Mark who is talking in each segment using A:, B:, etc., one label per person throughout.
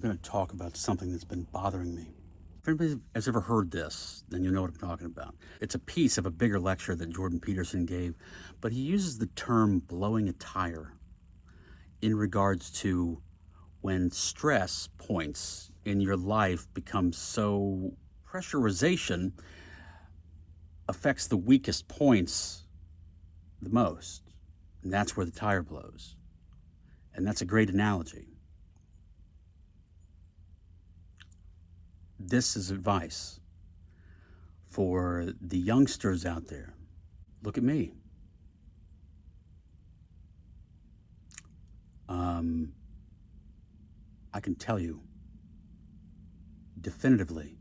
A: I'm going to talk about something that's been bothering me. If anybody has ever heard this, then you know what I'm talking about. It's a piece of a bigger lecture that Jordan Peterson gave, but he uses the term blowing a tire in regards to when stress points in your life become so pressurization affects the weakest points the most. And that's where the tire blows. And that's a great analogy. This is advice for the youngsters out there. Look at me. I can tell you definitively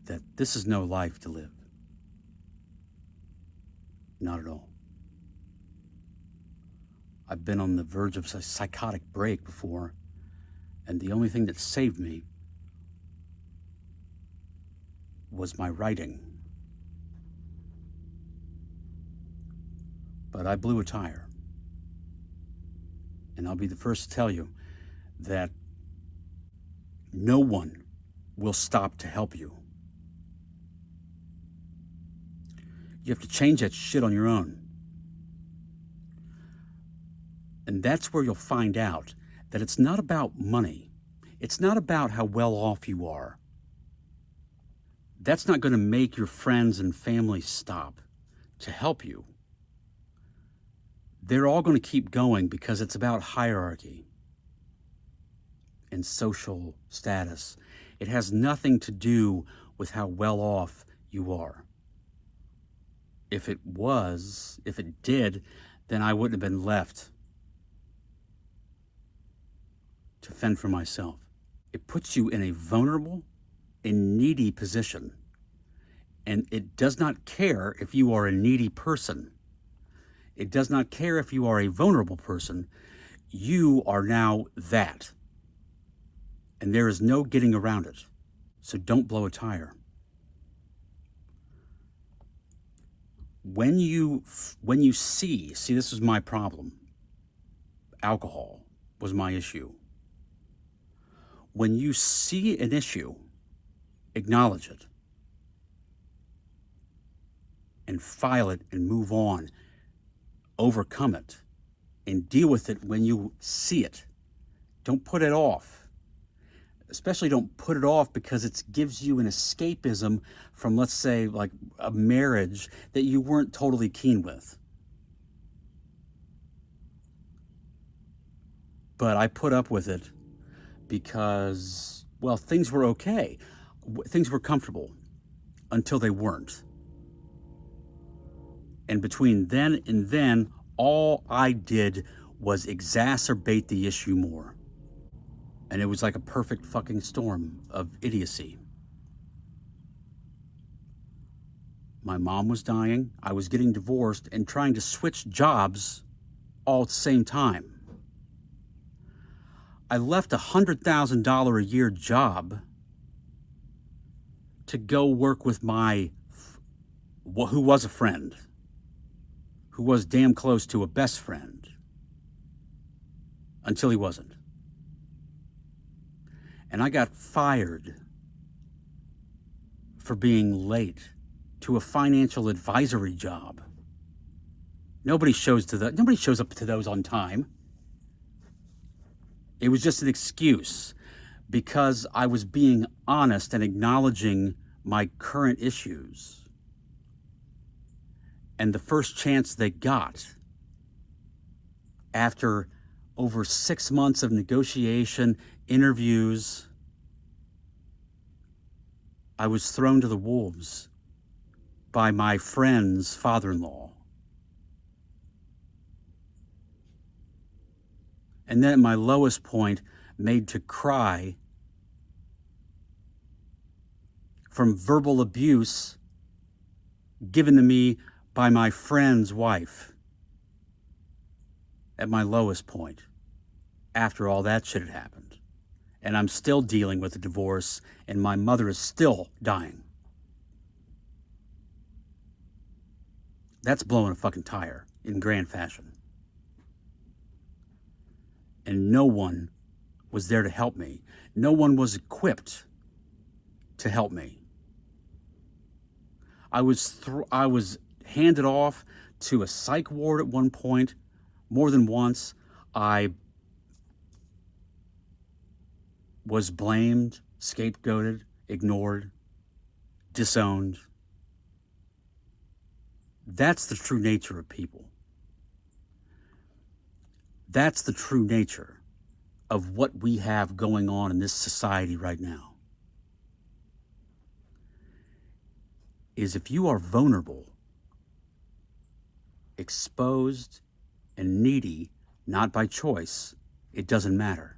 A: that this is no life to live. Not at all. I've been on the verge of a psychotic break before, and the only thing that saved me was my writing. But I blew a tire. And I'll be the first to tell you that no one will stop to help you. You have to change that shit on your own. And that's where you'll find out that it's not about money. It's not about how well off you are. That's not going to make your friends and family stop to help you. They're all going to keep going because it's about hierarchy and social status. It has nothing to do with how well off you are. If it did, then I wouldn't have been left to fend for myself. It puts you in a vulnerable and needy position. And it does not care if you are a needy person. It does not care if you are a vulnerable person. You are now that. And there is no getting around it. So don't blow a tire. When you see, this was my problem. Alcohol was my issue. When you see an issue, acknowledge it. And file it and move on. Overcome it. And deal with it when you see it. Don't put it off. Especially don't put it off because it gives you an escapism from, let's say, like a marriage that you weren't totally keen with. But I put up with it because, well, things were okay. Things were comfortable until they weren't. And between then and then, all I did was exacerbate the issue more. And it was like a perfect fucking storm of idiocy. My mom was dying, I was getting divorced, and trying to switch jobs all at the same time. I left a $100,000 a year job to go work with who was a friend, who was damn close to a best friend, until he wasn't. And I got fired for being late to a financial advisory job. Nobody shows up to those on time. It was just an excuse because I was being honest and acknowledging my current issues. And the first chance they got, after over 6 months of negotiation, interviews, I was thrown to the wolves by my friend's father-in-law. And then at my lowest point, made to cry from verbal abuse given to me by my friend's wife. At my lowest point, after all that shit had happened. And I'm still dealing with the divorce, and my mother is still dying. That's blowing a fucking tire in grand fashion. And no one was there to help me. No one was equipped to help me. I was handed off to a psych ward at one point, more than once. I was blamed, scapegoated, ignored, disowned. That's the true nature of people. That's the true nature of what we have going on in this society right now. Is if you are vulnerable, exposed, and needy, not by choice, it doesn't matter.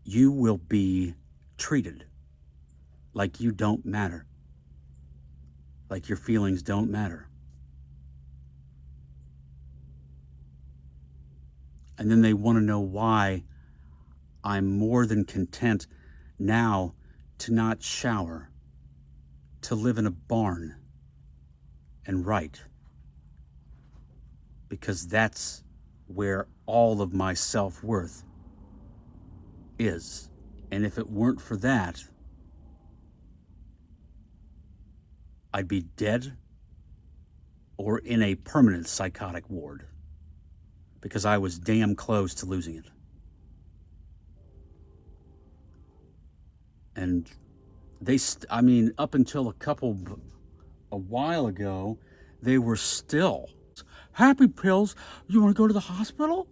A: You will be treated like you don't matter, like your feelings don't matter. And then they want to know why I'm more than content now to not shower, to live in a barn and write, because that's where all of my self-worth is. And if it weren't for that, I'd be dead or in a permanent psychotic ward, because I was damn close to losing it. And up until a while ago, they were still, happy pills, you want to go to the hospital?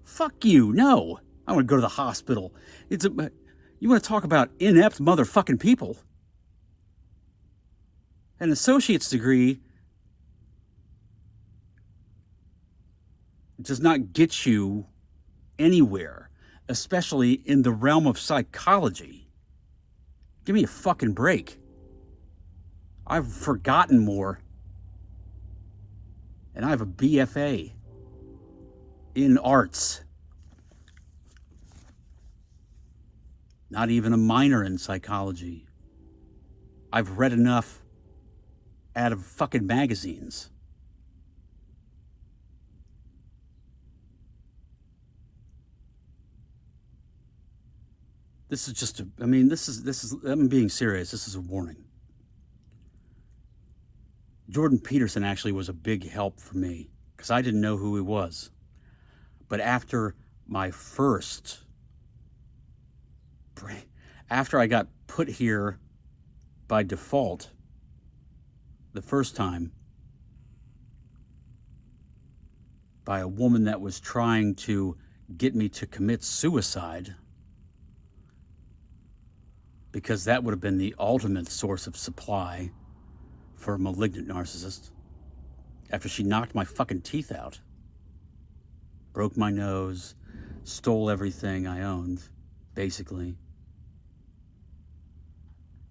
A: Fuck you, no. I want to go to the hospital. You want to talk about inept motherfucking people? An associate's degree does not get you anywhere, especially in the realm of psychology. Give me a fucking break. I've forgotten more. And I have a BFA in arts. Not even a minor in psychology. I've read enough out of fucking magazines. This is just I'm being serious. This is a warning. Jordan Peterson actually was a big help for me because I didn't know who he was. But after I got put here by default the first time by a woman that was trying to get me to commit suicide, because that would have been the ultimate source of supply for a malignant narcissist, after she knocked my fucking teeth out, broke my nose, stole everything I owned, basically,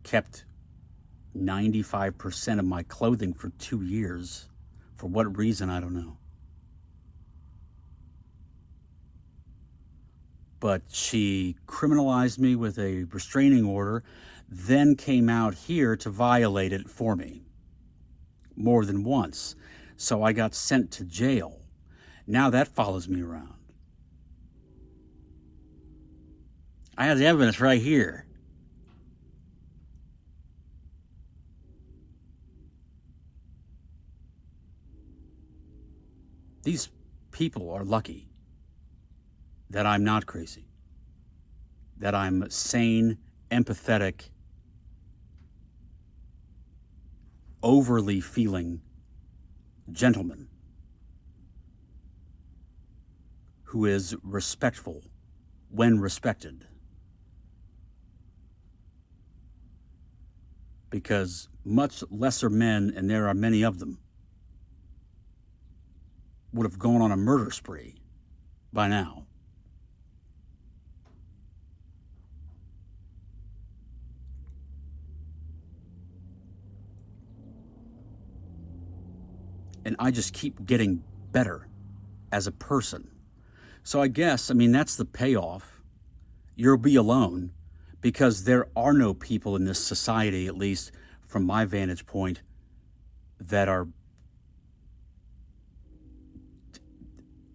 A: kept 95% of my clothing for 2 years. For what reason, I don't know. But she criminalized me with a restraining order, then came out here to violate it for me more than once. So I got sent to jail. Now that follows me around. I have the evidence right here. These people are lucky that I'm not crazy, that I'm sane, empathetic, overly feeling gentleman who is respectful when respected. Because much lesser men, and there are many of them, would have gone on a murder spree by now. And I just keep getting better as a person. So I guess, that's the payoff. You'll be alone, because there are no people in this society, at least from my vantage point, that are,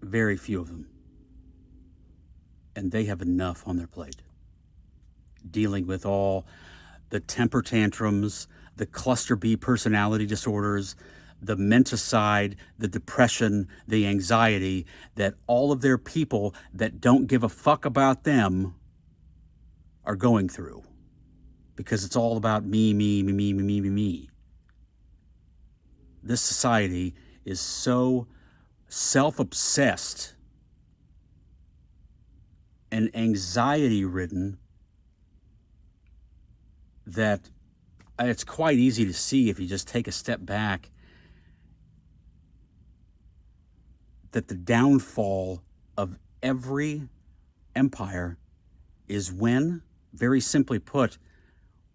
A: very few of them. and they have enough on their plate. Dealing with all the temper tantrums, the cluster B personality disorders, the menticide, the depression, the anxiety that all of their people that don't give a fuck about them are going through. Because it's all about me, me, me, me, me, me, me, me. This society is so self-obsessed and anxiety-ridden that it's quite easy to see if you just take a step back that the downfall of every empire is when, very simply put,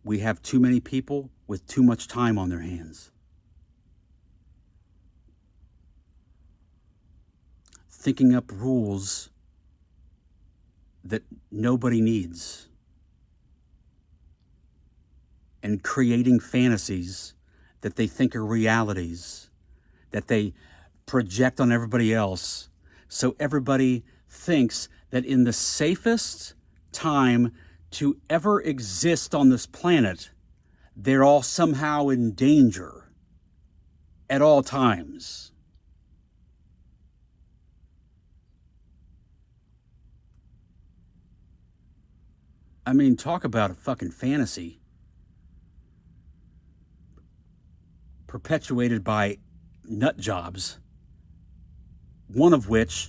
A: we have too many people with too much time on their hands. Thinking up rules that nobody needs. And creating fantasies that they think are realities, that they project on everybody else. So everybody thinks that in the safest time to ever exist on this planet, they're all somehow in danger at all times. I mean, talk about a fucking fantasy perpetuated by nut jobs,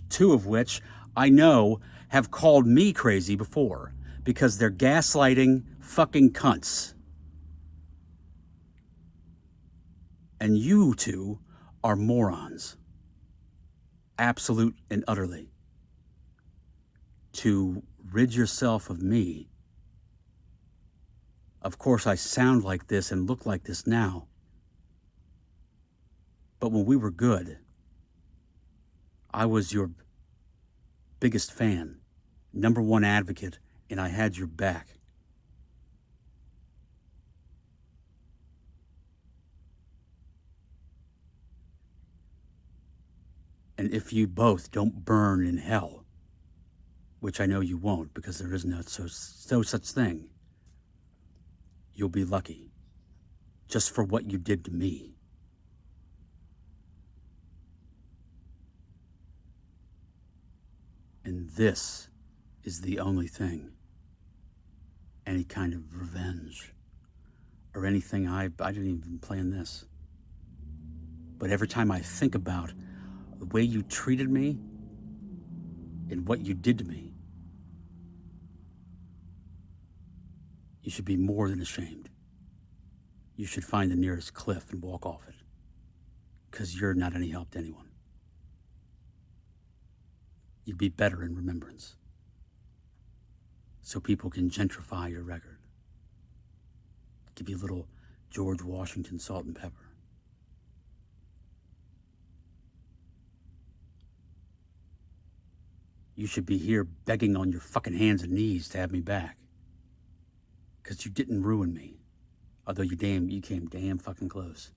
A: two of which I know have called me crazy before because they're gaslighting fucking cunts. And you two are morons. Absolute and utterly. To rid yourself of me. Of course, I sound like this and look like this now. But when we were good, I was your biggest fan, #1 advocate, and I had your back. And if you both don't burn in hell, which I know you won't because there is no such thing, you'll be lucky just for what you did to me. And this is the only thing, any kind of revenge or anything, I didn't even plan this. But every time I think about the way you treated me and what you did to me, you should be more than ashamed. You should find the nearest cliff and walk off it, because you're not any help to anyone. You'd be better in remembrance, so people can gentrify your record. Give you a little George Washington salt and pepper. You should be here begging on your fucking hands and knees to have me back, because you didn't ruin me, although you came damn fucking close.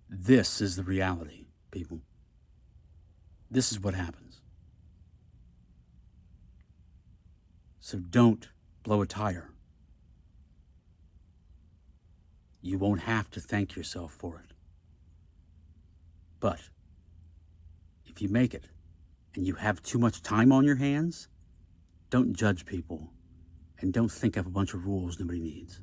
A: This is the reality, people. This is what happens. So don't blow a tire. You won't have to thank yourself for it. But if you make it and you have too much time on your hands, don't judge people and don't think of a bunch of rules nobody needs.